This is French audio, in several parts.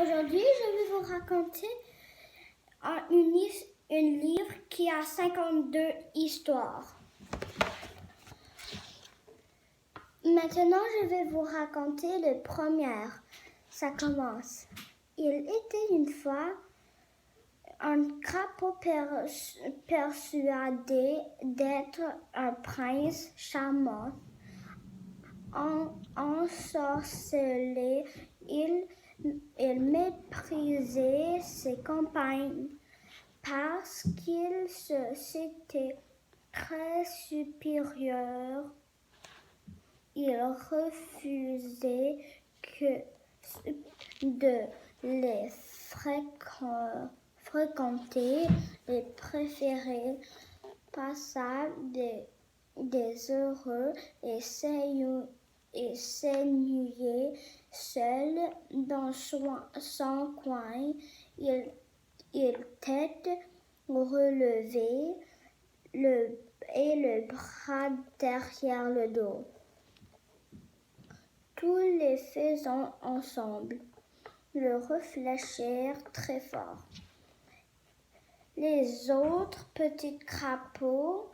Aujourd'hui, je vais vous raconter un livre qui a 52 histoires. Maintenant, je vais vous raconter le premier. Ça commence. Il était une fois un crapaud persuadé d'être un prince charmant. Ensorcelé, il méprisait ses compagnes parce qu'il se sentait très supérieur. Il refusait de les fréquenter et préférait passer des heures et s'ennuyer seul dans son coin. Il tête relevée et le bras derrière le dos. Tous les faisant ensemble le réfléchirent très fort. Les autres petits crapauds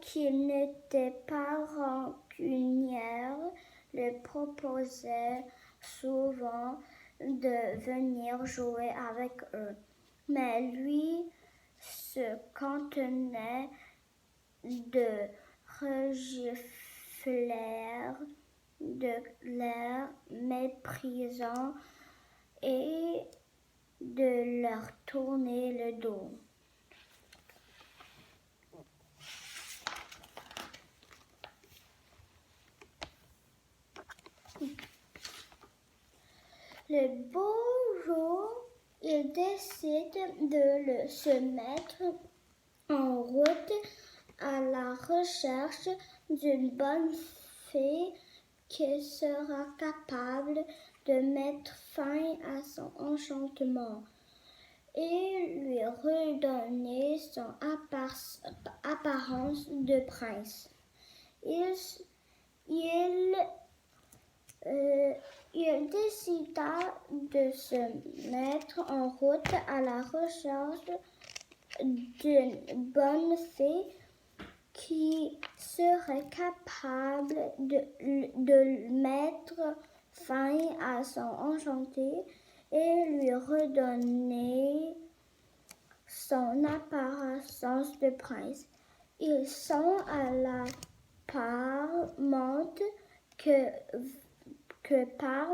qui n'étaient pas rancunières le proposaient souvent de venir jouer avec eux. Mais lui se contenait de regifler de l'air méprisant et de leur tourner le dos. Le beau jour, il décide de se mettre en route à la recherche d'une bonne fée qui sera capable de mettre fin à son enchantement et lui redonner son apparence de prince. Il décida de se mettre en route à la recherche d'une bonne fée qui serait capable de mettre fin à son enchanté et lui redonner son apparence de prince. Ils sont à la parmente que par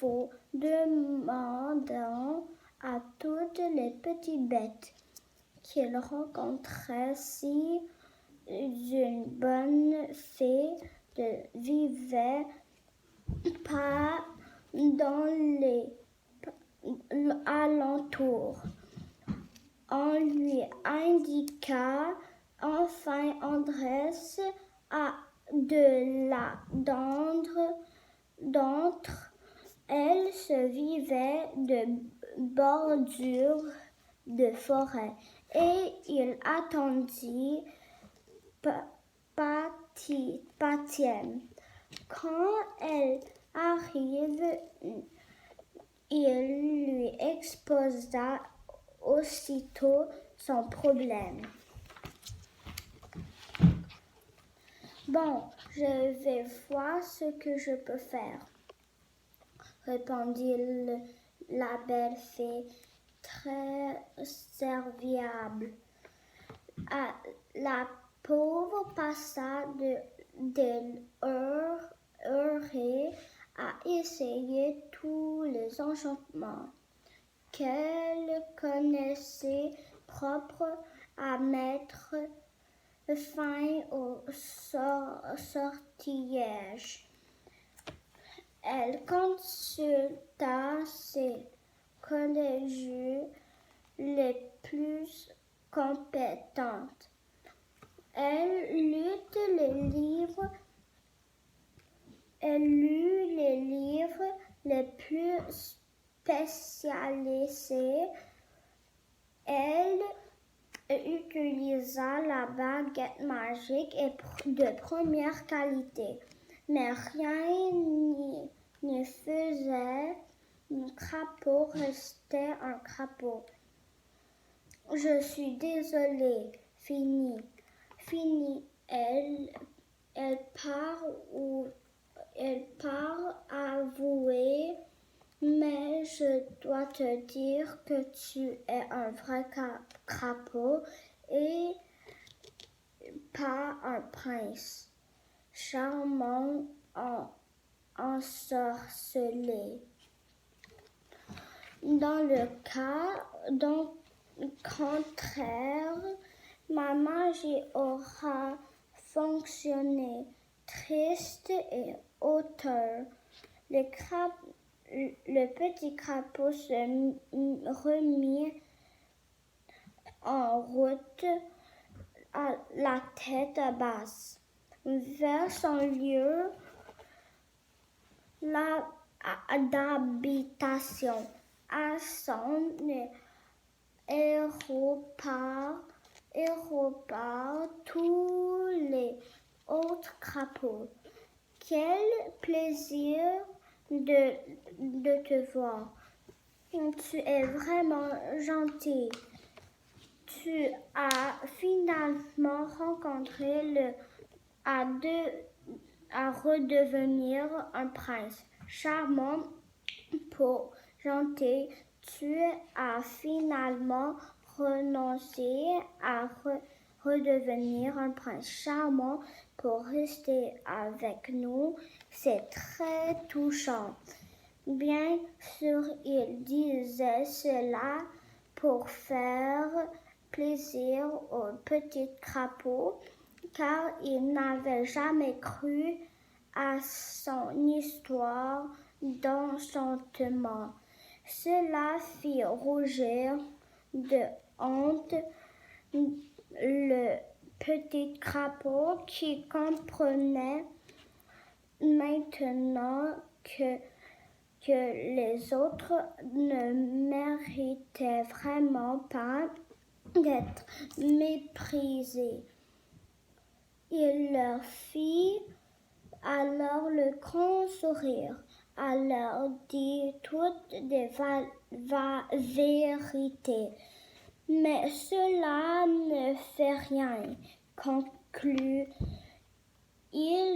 vous demandant à toutes les petites bêtes qu'ils rencontraient si une bonne fée ne vivait pas dans les alentours. On lui indiqua enfin adresse à d'entre elles se vivaient de bordures de forêt et il attendit patiemment. Quand elle arrive, il lui exposa aussitôt son problème. Bon, je vais voir ce que je peux faire, répondit la belle fée, très serviable. La pauvre passa des heures à essayer tous les enchantements qu'elle connaissait propres à mettre fin au sortilège. Elle consulta ses collègues les plus compétentes. Elle lut les livres les plus spécialisés. Elle utilisa la baguette magique et de première qualité, mais rien n'y crapaud restait un crapaud. Je suis désolée, Fini. Fini, elle part avouer, mais je dois te dire que tu es un vrai crapaud et pas un prince charmant ensorcelé. Dans le cas contraire, ma magie aura fonctionné. Triste et auteur, le petit crapaud se remit en route à la tête basse vers son lieu d'habitation. À son aéroport tous les autres crapauds. Quel plaisir de te voir. Tu es vraiment gentil. Tu as finalement rencontré à redevenir un prince charmant pour gentil. Tu as finalement renoncé à redevenir un prince charmant pour rester avec nous. C'est très touchant. Bien sûr, il disait cela pour faire plaisir au petit crapaud, car il n'avait jamais cru à son histoire d'enchantement. Cela fit rougir de honte le petit crapaud qui comprenait maintenant que les autres ne méritaient vraiment pas d'être méprisés. Il leur fit alors le grand sourire, à leur dit toutes des vérités. Mais cela ne fait rien, conclut-il.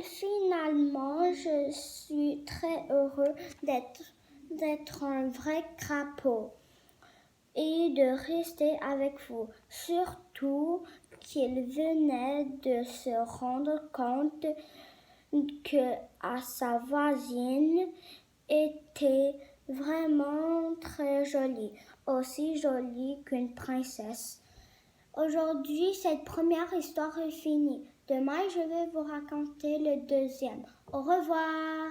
Finalement, je suis très heureux d'être un vrai crapaud et de rester avec vous. Surtout qu'il venait de se rendre compte que sa voisine était vraiment très jolie, aussi jolie qu'une princesse. Aujourd'hui, cette première histoire est finie. Demain, je vais vous raconter le deuxième. Au revoir!